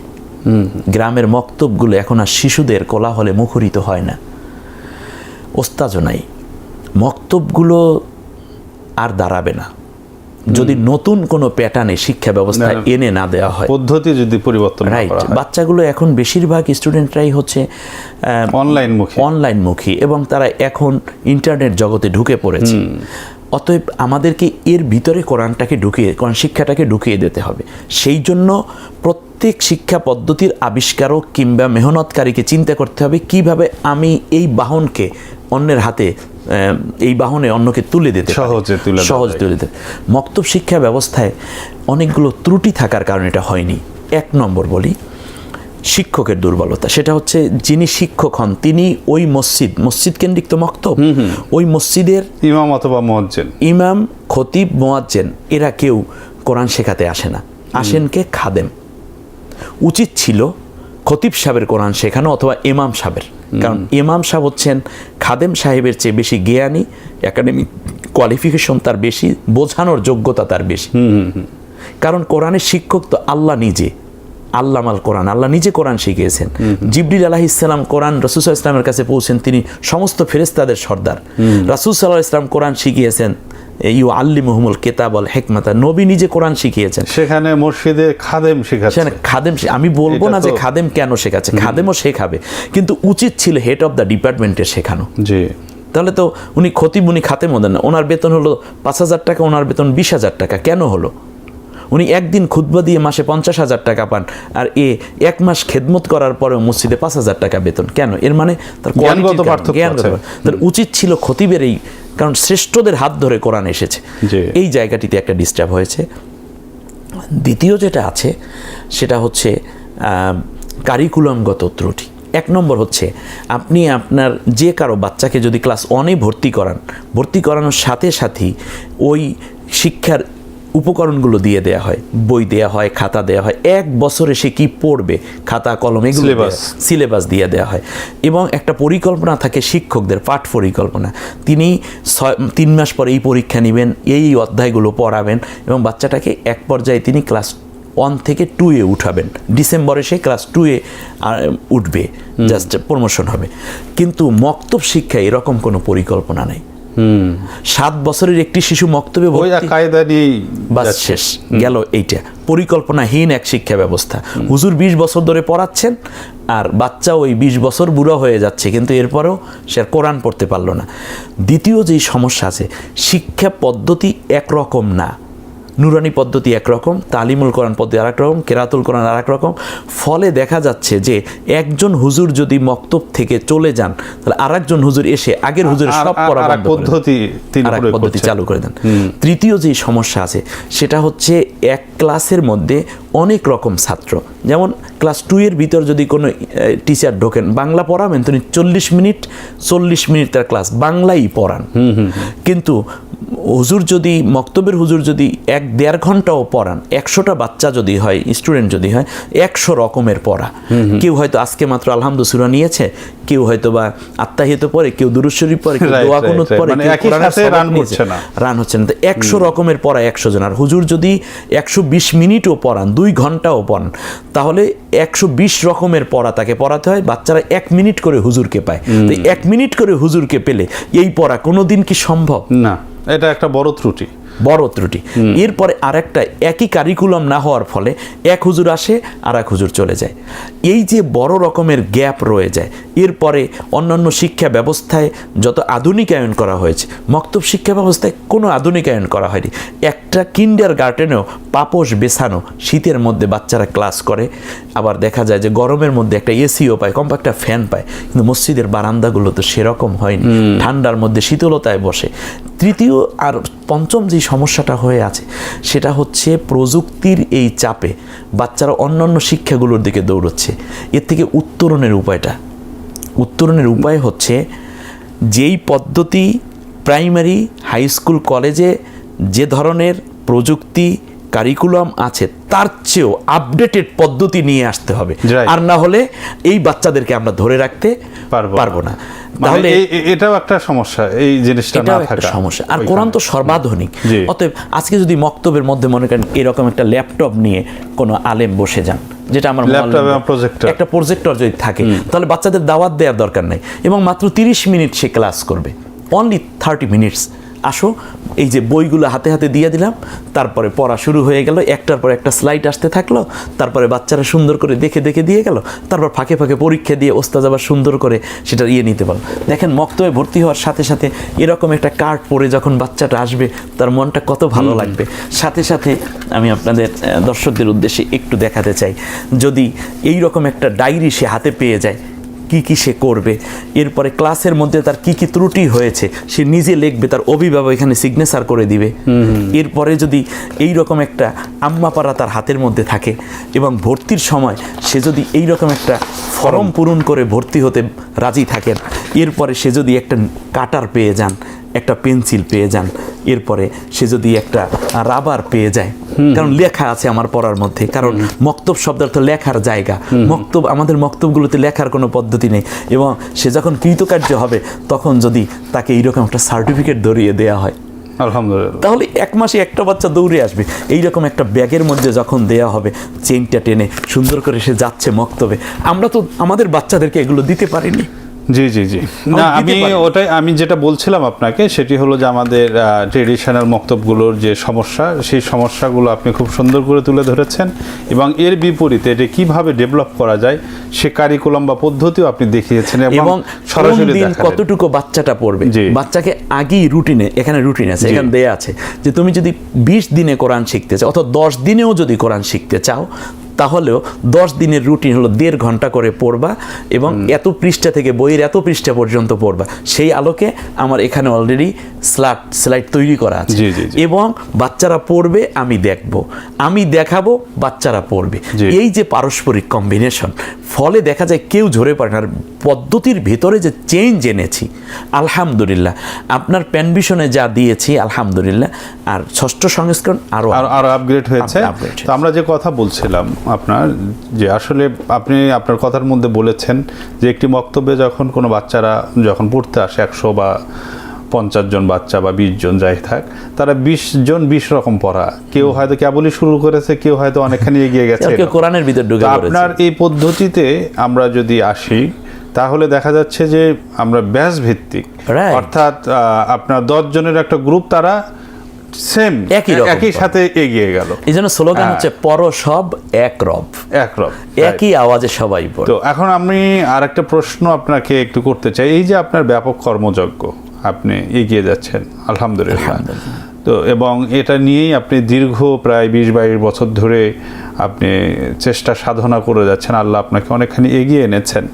গ্রামের মক্তবগুলো এখন আর শিশুদের কোলাহলে মুখরিত হয় না, ওস্তাজও নাই। মক্তবগুলো আর দাঁড়াবে না যদি নতুন কোনো প্যাটার্নে শিক্ষা ব্যবস্থা এনে না দেওয়া হয়, পদ্ধতি যদি পরিবর্তন না করা হয়। বাচ্চাগুলো এখন বেশিরভাগ স্টুডেন্টরাই হচ্ছে অনলাইনমুখী, এবং তারা এখন ইন্টারনেট জগতে ঢুকে পড়েছে। অতএব আমাদেরকে এর ভিতরে কোরআন শিক্ষাটাকে ঢুকিয়ে দিতে হবে। সেই জন্য প্রত্যেক শিক্ষা পদ্ধতির আবিষ্কারক কিংবা মেহনতকারীকে চিন্তা করতে হবে কিভাবে আমি এই বাহনকে অন্যের হাতে, এই বাহনে অন্যকে তুলে দিতে, সহজে তুলে দিতে। মক্তব শিক্ষা ব্যবস্থায় অনেকগুলো ত্রুটি থাকার কারণে এটা হয়নি। 1 নম্বর বলি, শিক্ষকের দুর্বলতা। সেটা হচ্ছে যিনি শিক্ষক হন তিনি ওই মসজিদ কেন্দ্রিক তো মক্তব, ওই মসজিদের ইমাম অথবা মুয়াজ্জিন, ইমাম, খতিব, মুয়াজ্জিন এরা কেউ কোরআন শেখাতে আসে না, আসেন কে? খাদেম। উচিত ছিল খতিব সাহেবের কোরআন শেখানো অথবা ইমাম সাহেবের, কারণ ইমাম সাহেব হচ্ছেন খাদেম সাহেবের চেয়ে বেশি জ্ঞানী, একাডেমিক কোয়ালিফিকেশন তার বেশি, বোঝানোর যোগ্যতা তার বেশি। কারণ কোরআনের শিক্ষক তো আল্লাহ নিজে, আল্লামাল কোরআন, আল্লাহ নিজে কোরআন শিখিয়েছেন। জিবরিল আলাইহিস সালাম কোরআন রাসূল সাল্লাল্লাহু আলাইহি ওয়াসাল্লামের কাছে পৌঁছেন, তিনি সমস্ত ফেরেশতাদের সর্দার। রাসূল সাল্লাল্লাহু আলাইহি ওয়াসাল্লাম কোরআন শিখিয়েছেন, ইউআল্লিমুহুমুল কিতাব ওয়াল হিকমাতা, নবী নিজে কোরআন শিখিয়েছেন। সেখানে মসজিদে খাদেম শেখাচ্ছে, আমি বলবো না যে খাদেম কেন শেখাচ্ছে, খাদেমও শেখাবে, কিন্তু উচিত ছিল হেড অফ দ্য ডিপার্টমেন্টের শেখানো। তাহলে তো উনি খতিব, উনি খাতেম হতেন না। ওনার বেতন হলো 5,000 টাকা, ওনার বেতন 20,000 টাকা। কেন হলো? উনি একদিন খুতবা দিয়ে মাসে 50,000 টাকা পান, আর 1 মাস খেদমত করার পরেও মসজিদে 5,000 টাকা বেতন। কেন? এর মানে তার জ্ঞানগত পার্থক্য। তার উচিত ছিল খতিবের এই কারণ শ্রেষ্ঠদের হাত ধরে কোরআন এসেছে। জি। এই জায়গাটিতে একটা ডিস্টার্ব হয়েছে। দ্বিতীয় যেটা আছে সেটা হচ্ছে কারিকুলামগত ত্রুটি। এক নম্বর হচ্ছে আপনি আপনার যে কারো বাচ্চাকে যদি ক্লাস 1-এ ভর্তি করানোর সাথে সাথেই ওই শিক্ষার উপকরণগুলো দিয়ে দেওয়া হয়, বই দেওয়া হয়, খাতা দেওয়া হয়, 1 বছরে সে কি পড়বে, খাতা কলম এগুলো সিলেবাস দিয়ে দেওয়া হয়, এবং একটা পরিকল্পনা থাকে শিক্ষকদের, পাঠ পরিকল্পনা। তিনি 3 মাস পরে এই পরীক্ষা নেবেন, এই অধ্যায়গুলো পড়াবেন, এবং বাচ্চাটাকে এক পর্যায়ে তিনি ক্লাস 1 থেকে 2-এ উঠাবেন। ডিসেম্বরে সে ক্লাস 2-এ উঠবে, জাস্ট প্রমোশন হবে। কিন্তু মক্তব শিক্ষায় এরকম কোনো পরিকল্পনা নেই। 7 বছরের একটি শিশু মক্তবে কায়দা নিয়েই বাস শেষ গেল। এইটা পরিকল্পনাহীন এক শিক্ষা ব্যবস্থা। হুজুর 20 বছর ধরে পড়াচ্ছেন, আর বাচ্চা ওই 20 বছর বুড়ো হয়ে যাচ্ছে, কিন্তু এরপরেও সে আর কোরআন পড়তে পারলো না। দ্বিতীয় যেই সমস্যা আছে, শিক্ষা পদ্ধতি একরকম না। নুরানি পদ্ধতি একরকম, তালিমুল কোরআন পদ্ধতি আরেক রকম, কেরাতুল কোরআন আরেক রকম। ফলে দেখা যাচ্ছে যে একজন হুজুর যদি মক্তব থেকে চলে যান, তাহলে আরেকজন হুজুর এসে আগের হুজুরের সব পড়া পদ্ধতি চালু করে দেন। তৃতীয় যে সমস্যা আছে সেটা হচ্ছে এক ক্লাসের মধ্যে অনেক রকম ছাত্র। যেমন ক্লাস 2-এর ভিতর যদি কোনো টিচার ঢোকেন, বাংলা পড়াবেন, তিনি 40 মিনিট তার ক্লাস বাংলাই পড়ান। কিন্তু হুজুর যদি মক্তবের হুজুর যদি 1-1.5 ঘন্টাও পড়ান, 100টা বাচ্চা যদি হয়, স্টুডেন্ট যদি হয়, 100 রকমের পড়া। কেউ হয়তো আজকে মাত্র আলহামদুলিল্লাহ সূরা নিয়েছে, কেউ হয়তো বা আত্তাহিয়াত পড়ে, কেউ দুরূদ শরীফ পড়ে, কেউ দোয়া কুনুত পড়ে, রান হচ্ছে না। 100 রকমের পড়া 100 জন। আর হুজুর যদি 120 মিনিটও পড়ান, 2 ঘন্টাও পড়ান, তাহলে 120 রকমের পড়া তাকে পড়াতে হয়। বাচ্চারা 1 মিনিট করে হুজুরকে পায়। তো 1 মিনিট করে হুজুরকে পেলে এই পড়া কোনোদিন কি সম্ভব? না, এটা একটা বড় ত্রুটি। এরপরে আরেকটা, একই কারিকুলাম না হওয়ার ফলে এক হুজুর আসে আর এক হুজুর চলে যায়। এই যে বড় রকমের গ্যাপ রয়ে যায়। এরপরে অন্যান্য শিক্ষা ব্যবস্থায় যত আধুনিকায়ন করা হয়েছে, মক্তব শিক্ষা ব্যবস্থায় কোনো আধুনিকায়ন করা হয়নি। একটা কিন্ডারগার্টেনেও পাপোশ বেছানো, শীতের মধ্যে বাচ্চারা ক্লাস করে, আবার দেখা যায় যে গরমের মধ্যে একটা এসিও পায়, কমপক্ষে একটা ফ্যান পায়। কিন্তু মসজিদের বারান্দাগুলো তো সেরকম হয়নি, ঠান্ডার মধ্যে শীতলতায় বসে। তৃতীয় আর পঞ্চম যে সমস্যাটা হয়ে আছে সেটা হচ্ছে প্রযুক্তির এই চাপে বাচ্চারা অন্যান্য শিক্ষাগুলোর দিকে দৌড়চ্ছে। এর থেকে উত্তরণের উপায় হচ্ছে যেই পদ্ধতি প্রাইমারি, হাই স্কুল, কলেজে যে ধরনের প্রযুক্তি কারিকুলাম আছে, তার চেয়েও আপডেটেড পদ্ধতি নিয়ে আসতে হবে। আর না হলে এই বাচ্চাদেরকে আমরা ধরে রাখতে পারবো না। তাহলে এটাও একটা সমস্যা, এই জিনিসটা না থাকা সমস্যা। আর কোরআন তো সর্বাধুনিক। অতএব আজকে যদি মক্তবের মধ্যে মনে করেন এরকম একটা ল্যাপটপ নিয়ে কোনো আলেম বসে যান, যেটা আমার একটা প্রজেক্টর যদি থাকে, তাহলে বাচ্চাদের দাওয়াত দেওয়ার দরকার নেই, এবং মাত্র 30 মিনিট সে ক্লাস করবে, অনলি 30 মিনিটস। আসো, এই যে বইগুলো হাতে হাতে দিয়ে দিলাম, তারপরে পড়া শুরু হয়ে গেল, একটার পর একটা স্লাইড আসতে থাকলো, তারপরে বাচ্চারা সুন্দর করে দেখে দেখে দিয়ে গেল, তারপর ফাঁকে ফাঁকে পরীক্ষা দিয়ে ওস্তাদ আবার সুন্দর করে সেটা নিতে পারলো। দেখেন, মক্তবে ভর্তি হওয়ার সাথে সাথে এরকম একটা কার্ড পরে যখন বাচ্চাটা আসবে, তার মনটা কত ভালো লাগবে। সাথে সাথে আমি আপনাদের দর্শকদের উদ্দেশ্যে একটু দেখাতে চাই, যদি এই রকম একটা ডায়েরি সে হাতে পেয়ে যায়, কি কি সে করবে, এরপরে ক্লাসের মধ্যে তার কি কি ত্রুটি হয়েছে সে নিজে লিখবে, তার অভিভাবক এখানে সিগনেচার করে দিবে। এরপরে যদি এই রকম একটা আম্মাপাড়া তার হাতের মধ্যে থাকে, এবং ভর্তির সময় সে যদি এই রকম একটা ফর্ম পূরণ করে ভর্তি হতে রাজি থাকেন, এরপরে সে যদি একটা কাটার পেয়ে যান, একটা পেন্সিল পেয়ে যান, এরপরে সে যদি একটা রাবার পেয়ে যায়, কারণ লেখা আছে আমার পড়ার মধ্যে, কারণ মক্তব শব্দ অর্থ লেখার জায়গা। আমাদের মক্তবগুলোতে লেখার কোনো পদ্ধতি নেই, এবং সে যখন কৃতকার্য হবে তখন যদি তাকে এইরকম একটা সার্টিফিকেট ধরিয়ে দেওয়া হয়, আলহামদুলিল্লাহ, তাহলে 1 মাসে একটা বাচ্চা দৌড়ে আসবে। এইরকম একটা ব্যাগের মধ্যে যখন দেয়া হবে, চেইনটা টেনে সুন্দর করে সে যাচ্ছে মক্তবে। আমরা তো আমাদের বাচ্চাদেরকে এগুলো দিতে পারিনি। জি জি জি, না আমি যেটা বলছিলাম আপনাকে, সেটি হলো যে আমাদের ট্রেডিশনাল মক্তবগুলোর যে সমস্যা, সেই সমস্যাগুলো আপনি খুব সুন্দর করে তুলে ধরেছেন, এবং এর বিপরীতে এটা কিভাবে ডেভেলপ করা যায় সে কারিকুলাম বা পদ্ধতিও আপনি দেখিয়েছেন, এবং সরাসরি কতটুকু বাচ্চাটা পড়বে। বাচ্চাকে আগেই এখানে রুটিন আছে, এখানে দেয়া আছে যে তুমি যদি 20 দিনে কোরআন শিখতে চাও, অথবা 10 দিনেও যদি কোরআন শিখতে চাও, তাহলেও 10 দিনের রুটিন হলো 1.5 ঘন্টা করে পড়বা এবং এত পৃষ্ঠা থেকে বইয়ের এত পৃষ্ঠা পর্যন্ত পড়বা। সেই আলোকে আমার এখানে অলরেডি স্লাইড তৈরি করা আছে এবং বাচ্চারা পড়বে, আমি দেখব, আমি দেখাবো, বাচ্চারা পড়বে। এই যে পারস্পরিক কম্বিনেশন, ফলে দেখা যায় কেউ ঝরে পড়ে না। আর পদ্ধতির ভিতরে যে চেঞ্জ এনেছি আলহামদুলিল্লাহ, আপনার প্যানভিশনে যা দিয়েছি আলহামদুলিল্লাহ, আর 6ষ্ঠ সংস্করণ আরো আপগ্রেড হয়েছে। তো আমরা যে কথা বলছিলাম আপনার, যে আসলে আপনি আপনার কথার মধ্যে বলেছেন যে একটি বক্তব্যে যখন কোনো বাচ্চারা যখন পড়তে আসে 100 বা 50 জন বাচ্চা বা 20 জন যাই থাক, তারা 20 জন 20 রকম পড়া, কেউ হয়তো কেবলই শুরু করেছে, কেউ হয়তো অনেকখানি এগিয়ে গেছে, কেউ কোরআনের ভিতর ঢুকে পড়েছে। আপনার এই পদ্ধতিতে আমরা যদি আসি তাহলে দেখা যাচ্ছে যে আমরা ব্যাচ ভিত্তিক, অর্থাৎ আপনার 10 জনের একটা গ্রুপ, তারা সেম একই সাথে এগিয়ে গেল। এই জন্য স্লোগান হচ্ছে পর সব এক রব, একই আওয়াজে সবাই পড়ে। তো এখন আমি আরেকটা প্রশ্ন আপনাকে একটু করতে চাই। এই যে আপনার ব্যাপক কর্মযজ্ঞ, আপনি এগিয়ে যাচ্ছেন আলহামদুলিল্লাহ, তো এবং এটা নিয়েই আপনি দীর্ঘ প্রায় 20-22 বছর ধরে আপনি চেষ্টা সাধনা করে যাচ্ছেন, আল্লাহ আপনাকে অনেকখানি এগিয়ে এনেছেন।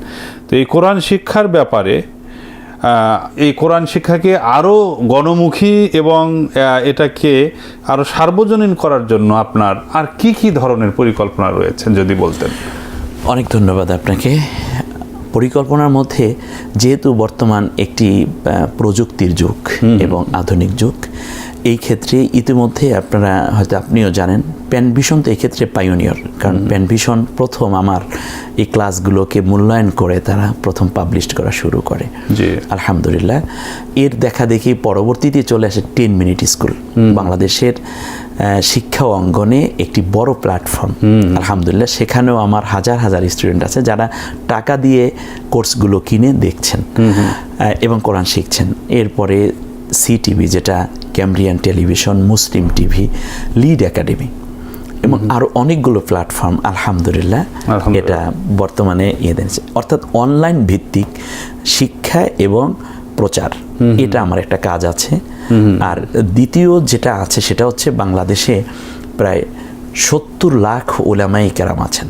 তো এই কোরআন শিক্ষার ব্যাপারে, এই কোরআন শিক্ষাকে আরও গণমুখী এবং এটাকে আরও সার্বজনীন করার জন্য আপনার আর কি কি ধরনের পরিকল্পনা রয়েছে যদি বলতেন। অনেক ধন্যবাদ আপনাকে। পরিকল্পনার মধ্যে যেহেতু বর্তমান একটি প্রযুক্তির যুগ এবং আধুনিক যুগ, এই ক্ষেত্রে ইতিমধ্যে আপনারা হয়তো আপনিও জানেন, প্যানভিশন তো এই ক্ষেত্রে পাইওনিয়র। কারণ প্যানভিশন প্রথম আমার এই ক্লাসগুলোকে মূল্যায়ন করে তারা প্রথম পাবলিশ করা শুরু করে, আলহামদুলিল্লাহ। এর দেখা দেখি পরবর্তীতে চলে আসে 10 মিনিট স্কুল, বাংলাদেশের শিক্ষা অঙ্গনে একটি বড় প্ল্যাটফর্ম আলহামদুলিল্লাহ। সেখানেও আমার হাজার হাজার স্টুডেন্ট আছে যারা টাকা দিয়ে কোর্সগুলো কিনে দেখছেন এবং কোরআন শিখছেন। এরপরে CTV, যেটা ক্যামব্রিয়ান টেলিভিশন, মুসলিম টিভি, লিড একাডেমি এবং আরও অনেকগুলো প্ল্যাটফর্ম আলহামদুলিল্লাহ এটা বর্তমানে দিয়েছে। অর্থাৎ অনলাইন ভিত্তিক শিক্ষা এবং প্রচার, এটা আমার একটা কাজ আছে। আর দ্বিতীয় যেটা আছে সেটা হচ্ছে বাংলাদেশে প্রায় 70 লাখ উলামায়ে কেরাম আছেন।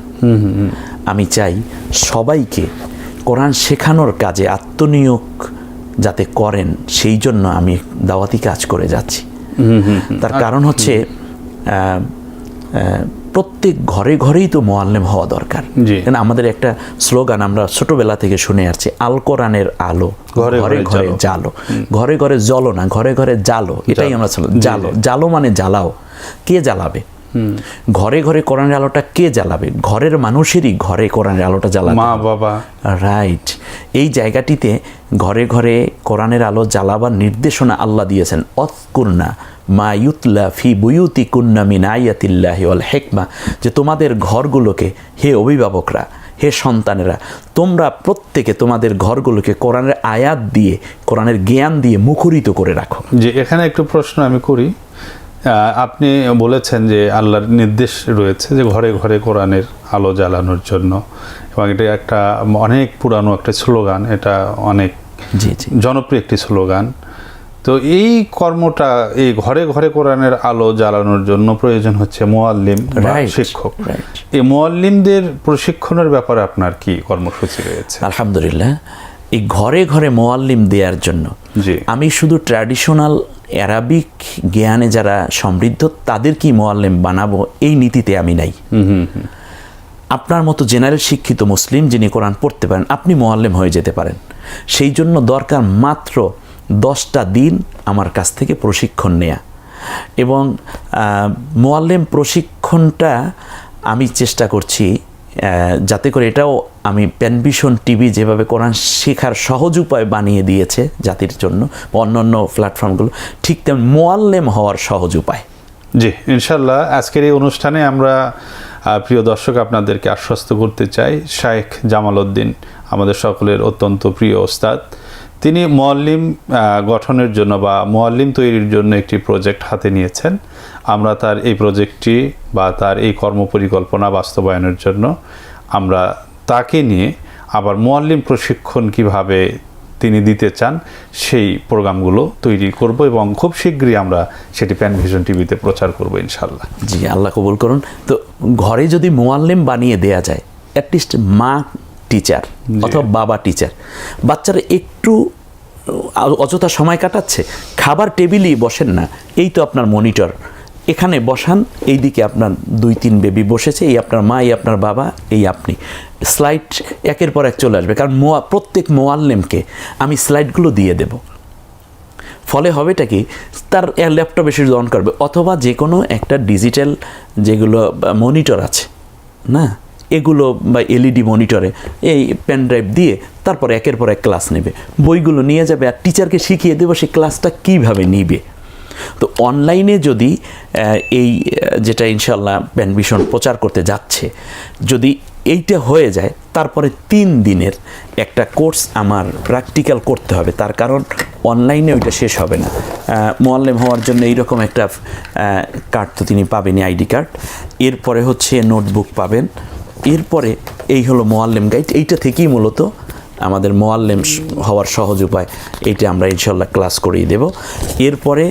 আমি চাই সবাইকে কোরআন শেখানোর কাজে আত্মনিয়োগ যাতে করেন, সেই জন্য আমি দাওয়াতি কাজ করে যাচ্ছি। তার কারণ হচ্ছে প্রত্যেক ঘরে ঘরেই তো মুআল্লিম হওয়া দরকার। কারণ আমাদের একটা স্লোগান আমরা ছোটবেলা থেকে শুনে আসছি, আল কোরআনের আলো ঘরে ঘরে জালো, ঘরে ঘরে জ্বলো না, ঘরে ঘরে জালো। এটাই আমরা জালো, জালো মানে জ্বালাও। কে জ্বালাবে? ঘরে ঘরে কোরআনের আলোটা কে জ্বালাবে? ঘরের মানুষেরই ঘরে কোরআনের আলোটা জ্বালাবে, মা বাবা। রাইট, এই জায়গাটিতে ঘরে ঘরে কোরআনের আলো জ্বালাবার নির্দেশনা আল্লাহ দিয়েছেন। অযকুরনা মা ইউতলা ফি বুয়ুতিকুন্না মিন আয়াতিল্লাহি ওয়াল হিকমা, যে তোমাদের ঘরগুলোকে, হে অভিভাবকরা, হে সন্তানেরা, তোমরা প্রত্যেকে তোমাদের ঘরগুলোকে কোরআনের আয়াত দিয়ে, কোরআনের জ্ঞান দিয়ে মুখরিত করে রাখো। যে এখানে একটু প্রশ্ন আমি করি, আপনি বলেছেন যে আল্লাহর নির্দেশ রয়েছে যে ঘরে ঘরে কোরআনের আলো জ্বালানোর জন্য, এবং এটা একটা অনেক পুরানো একটা স্লোগান, এটা অনেক জনপ্রিয় একটি স্লোগান। তো এই কর্মটা, এই ঘরে ঘরে কোরআনের আলো জ্বালানোর জন্য প্রয়োজন হচ্ছে মুআল্লিম, শিক্ষক। এই মুআল্লিমদের প্রশিক্ষণের ব্যাপারে আপনার কি কর্মসূচি রয়েছে? আলহামদুলিল্লাহ, এই ঘরে ঘরে মুআল্লিম দেওয়ার জন্য আমি শুধু ট্র্যাডিশনাল অ্যারাবিক জ্ঞানে যারা সমৃদ্ধ তাদেরকেই মুআল্লিম বানাবো এই নীতিতে আমি নাই। আপনার মতো জেনারেল শিক্ষিত মুসলিম যিনি কোরআন পড়তে পারেন, আপনি মুআল্লিম হয়ে যেতে পারেন। সেই জন্য দরকার মাত্র 10টা দিন আমার কাছ থেকে প্রশিক্ষণ নেয়া। এবং মুআল্লিম প্রশিক্ষণটা আমি চেষ্টা করছি যাতে করে, এটাও আমি প্যানভিশন টিভি যেভাবে কোরআন শেখার সহজ উপায় বানিয়ে দিয়েছে জাতির জন্য, অন্যান্য প্ল্যাটফর্মগুলো, ঠিক তেমন মুআল্লিম হওয়ার সহজ উপায়। জি, ইনশাল্লাহ আজকের এই অনুষ্ঠানে আমরা প্রিয় দর্শক আপনাদেরকে আশ্বস্ত করতে চাই, শাইখ জামাল উদ্দিন আমাদের সকলের অত্যন্ত প্রিয় ওস্তাদ, তিনি মুআল্লিম গঠনের জন্য বা মুআল্লিম তৈরির জন্য একটি প্রজেক্ট হাতে নিয়েছেন। আমরা তার এই প্রজেক্টটি বা তার এই কর্মপরিকল্পনা বাস্তবায়নের জন্য আমরা তাকে নিয়ে আবার মুআল্লিম প্রশিক্ষণ কিভাবে তিনি দিতে চান সেই প্রোগ্রামগুলো তৈরি করব এবং খুব শীঘ্রই আমরা সেটি প্যানভিশন টিভিতে প্রচার করব ইনশাল্লাহ। জি, আল্লাহ কবুল করুন। তো ঘরে যদি মোয়াল্লেম বানিয়ে দেয়া যায়, অ্যাটলিস্ট মা টিচার অথবা বাবা টিচার, বাচ্চারা একটু অযথা সময় কাটাচ্ছে, খাবার টেবিলেই বসেন না, এই তো আপনার মনিটর, এখানে বসান, এই দিকে আপনার 2-3 বেবি বসেছে, এই আপনার মা, এই আপনার বাবা, এই আপনি, স্লাইড একের পর এক চলে আসবে, কারণ প্রত্যেক মোয়াল্লেমকে আমি স্লাইডগুলো দিয়ে দেব। ফলে হবেটা কি, তার ল্যাপটপ এসে অন করবে, অথবা যে কোনো একটা ডিজিটাল যেগুলো মনিটর আছে না, এগুলো বা এলইডি মনিটরে এই পেন ড্রাইভ দিয়ে তারপর একের পর এক ক্লাস নেবে, বইগুলো নিয়ে যাবে, আর টিচারকে শিখিয়ে দেবো সে ক্লাসটা কীভাবে নিবে। তো অনলাইনে যদি এই যেটা ইনশাল্লাহ প্যানভিশন প্রচার করতে যাচ্ছে, যদি এইটা হয়ে যায়, তারপরে 3 দিনের একটা কোর্স আমার প্র্যাকটিক্যাল করতে হবে। তার কারণ অনলাইনে ওইটা শেষ হবে না। মোয়াল্লেম হওয়ার জন্য এইরকম একটা কার্ড তো তিনি পাবেনই, আইডি কার্ড, এরপরে হচ্ছে নোটবুক পাবেন, এরপরে এই হলো মোয়াল্লেম গাইড। এইটা থেকেই মূলত আমাদের মোয়াল্লেম হওয়ার সহজ উপায়, এইটা আমরা ইনশাল্লাহ ক্লাস করিয়ে দেব। এরপরে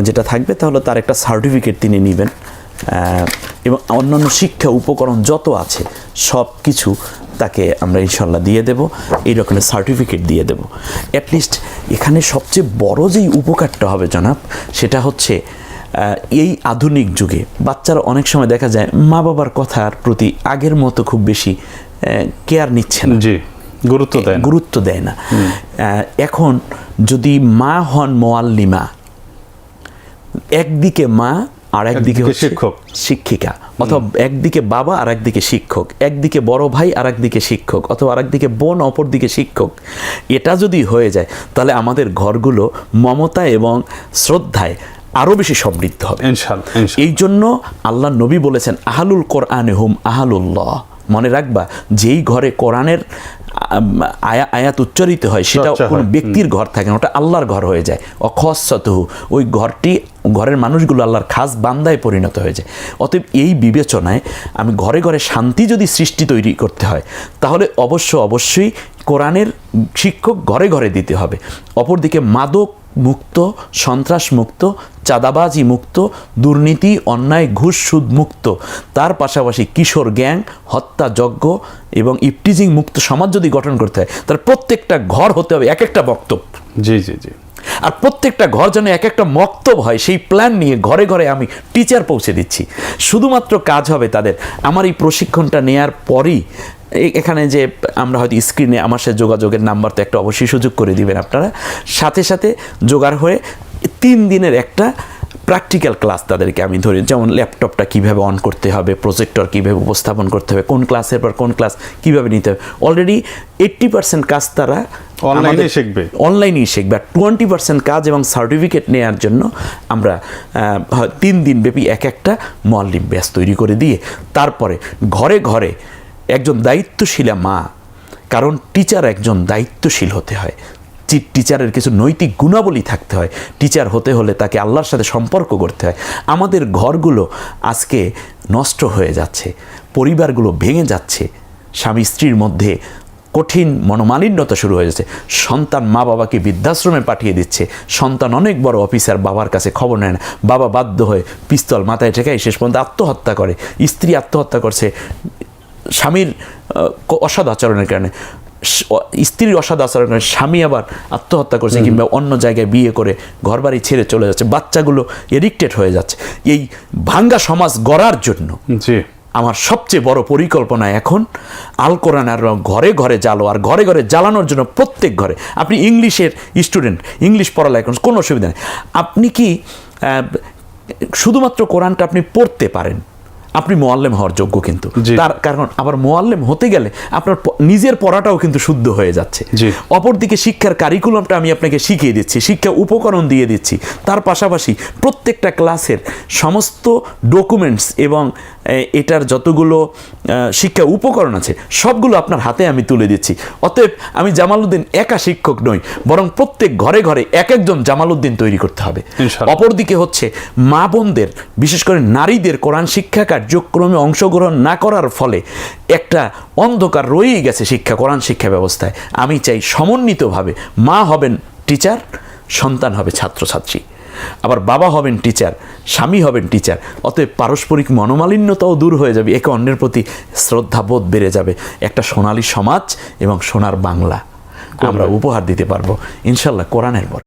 যেটা থাকবে তাহলে তার একটা সার্টিফিকেট তিনি নেবেন, এবং অন্যান্য শিক্ষা উপকরণ যত আছে সব কিছু তাকে আমরা ইনশাল্লাহ দিয়ে দেব, এই রকমের সার্টিফিকেট দিয়ে দেব। অ্যাটলিস্ট এখানে সবচেয়ে বড় যেই উপকারটা হবে জনাব, সেটা হচ্ছে এই আধুনিক যুগে বাচ্চারা অনেক সময় দেখা যায় মা বাবার কথার প্রতি আগের মতো খুব বেশি কেয়ার নিচ্ছে না, জি, গুরুত্ব দেয় না। এখন যদি মা হন মোয়াল্লিমা, একদিকে মা আর একদিকে শিক্ষক শিক্ষিকা, অথবা একদিকে বাবা আর একদিকে শিক্ষক, একদিকে বড় ভাই আর একদিকে শিক্ষক, অথবা আরেকদিকে বোন অপর দিকে শিক্ষক, এটা যদি হয়ে যায় তাহলে আমাদের ঘরগুলো মমতা এবং শ্রদ্ধায় আরও বেশি সমৃদ্ধ হবে ইনশাআল্লাহ। এই জন্য আল্লাহ নবী বলেছেন, আহলুল কোরআনে হুম আহলুল্লাহ। মনে রাখবা, যেই ঘরে কোরআনের আয়াত উচ্চারিত হয় সেটা কোনো ব্যক্তির ঘর থাকে না, ওটা আল্লাহর ঘর হয়ে যায়। অখসতহু, ওই ঘরের মানুষগুলো আল্লাহর খাস বান্দায় পরিণত হয়ে যায়। অতএব এই বিবেচনায় আমি ঘরে ঘরে শান্তি যদি সৃষ্টি তৈরি করতে হয়, তাহলে অবশ্যই কোরআনের শিক্ষক ঘরে ঘরে দিতে হবে। অপরদিকে মাদক মুক্ত, সন্ত্রাস মুক্ত, চাঁদাবাজি মুক্ত, দুর্নীতি, অন্যায়, ঘুষ, সুদ মুক্ত, তার পাশাপাশি কিশোর গ্যাং, হত্যাযজ্ঞ এবং ইফটিজিং মুক্ত সমাজ যদি গঠন করতে হয়, তাহলে প্রত্যেকটা ঘর হতে হবে এক একটা বক্তব্য। জি জি জি। আর প্রত্যেকটা ঘর যেন এক একটা মক্তব হয়, সেই প্ল্যান নিয়ে ঘরে ঘরে আমি টিচার পৌঁছে দিচ্ছি। শুধুমাত্র কাজ হবে তাদের, আমার এই প্রশিক্ষণটা নেয়ার পরই এখানে যে আমরা হয়তো স্ক্রিনে আমার সাথে যোগাযোগের নাম্বার তো একটা অবশ্যই সুযোগ করে দিবেন আপনারা, সাথে সাথে জোগাড় হয়ে 3 দিনের একটা প্র্যাকটিক্যাল ক্লাস তাদেরকে আমি ধরি, যেমন ল্যাপটপটা কীভাবে অন করতে হবে, প্রজেক্টর কীভাবে উপস্থাপন করতে হবে, কোন ক্লাসের পর কোন ক্লাস কীভাবে নিতে হবে। অলরেডি 80% কাজ তারা অনলাইনেই শিখবে, আর 20% কাজ এবং সার্টিফিকেট নেওয়ার জন্য আমরা 3 দিন ব্যাপী একটা মোয়াল্লিম ব্যাচ তৈরি করে দিয়ে, তারপরে ঘরে ঘরে একজন দায়িত্বশীলা মা, কারণ টিচার একজন দায়িত্বশীল হতে হয়, টিচারের কিছু নৈতিক গুণাবলী থাকতে হয়। টিচার হতে হলে তাকে আল্লাহর সাথে সম্পর্ক করতে হয়। আমাদের ঘরগুলো আজকে নষ্ট হয়ে যাচ্ছে, পরিবারগুলো ভেঙে যাচ্ছে, স্বামী স্ত্রীর মধ্যে কঠিন মনোমালিন্যতা শুরু হয়ে যাচ্ছে, সন্তান মা বাবাকে বৃদ্ধাশ্রমে পাঠিয়ে দিচ্ছে, সন্তান অনেক বড় অফিসার, বাবার কাছে খবর নেয় না, বাবা বাধ্য হয়ে পিস্তল মাথায় ঠেকাই শেষ পর্যন্ত আত্মহত্যা করে, স্ত্রী আত্মহত্যা করছে স্বামীর অসৎ আচরণের কারণে, স্ত্রীর অসৎ আচরণের কারণে স্বামী আবার আত্মহত্যা করছে, কিংবা অন্য জায়গায় বিয়ে করে ঘরবাড়ি ছেড়ে চলে যাচ্ছে, বাচ্চাগুলো এডিক্টেড হয়ে যাচ্ছে। এই ভাঙ্গা সমাজ গড়ার জন্য আমার সবচেয়ে বড় পরিকল্পনা এখন আল কোরআন আর ঘরে ঘরে জ্বালো, আর ঘরে ঘরে জ্বালানোর জন্য প্রত্যেক ঘরে, আপনি ইংলিশের স্টুডেন্ট, ইংলিশ পড়ালেখা কোনো অসুবিধা নেই, আপনি কি শুধুমাত্র কোরআনটা আপনি পড়তে পারেন, আপনি মোয়াল্লেম হওয়ার যোগ্য। কিন্তু তার কারণ আবার মোয়াল্লেম হতে গেলে আপনার নিজের পড়াটাও কিন্তু শুদ্ধ হয়ে যাচ্ছে। অপরদিকে শিক্ষার কারিকুলামটা আমি আপনাকে শিখিয়ে দিচ্ছি, শিক্ষা উপকরণ দিয়ে দিচ্ছি, তার পাশাপাশি প্রত্যেকটা ক্লাসের সমস্ত ডকুমেন্টস এবং এটার যতগুলো শিক্ষা উপকরণ আছে সবগুলো আপনার হাতে আমি তুলে দিচ্ছি। অতএব আমি জামালউদ্দিন একা শিক্ষক নই, বরং প্রত্যেক ঘরে ঘরে এক একজন জামালউদ্দিন তৈরি করতে হবে। ইনশাআল্লাহ। অপরদিকে হচ্ছে মা বোনদের, বিশেষ করে নারীদের কোরআন শিক্ষা কার্যক্রমে অংশগ্রহণ না করার ফলে একটা অন্ধকার রয়েই গেছে শিক্ষা, কোরআন শিক্ষা ব্যবস্থায়। আমি চাই সমন্বিতভাবে মা হবেন টিচার, সন্তান হবে ছাত্রছাত্রী, আবার বাবা হবেন টিচার, স্বামী হবেন টিচার। অতএব পারস্পরিক মনোমালিন্যতাও দূর হয়ে যাবে, একে অন্যের প্রতি শ্রদ্ধাবোধ বেড়ে যাবে। একটা সোনালী সমাজ এবং সোনার বাংলা আমরা উপহার দিতে পারবো ইনশাল্লাহ কোরআনের পর।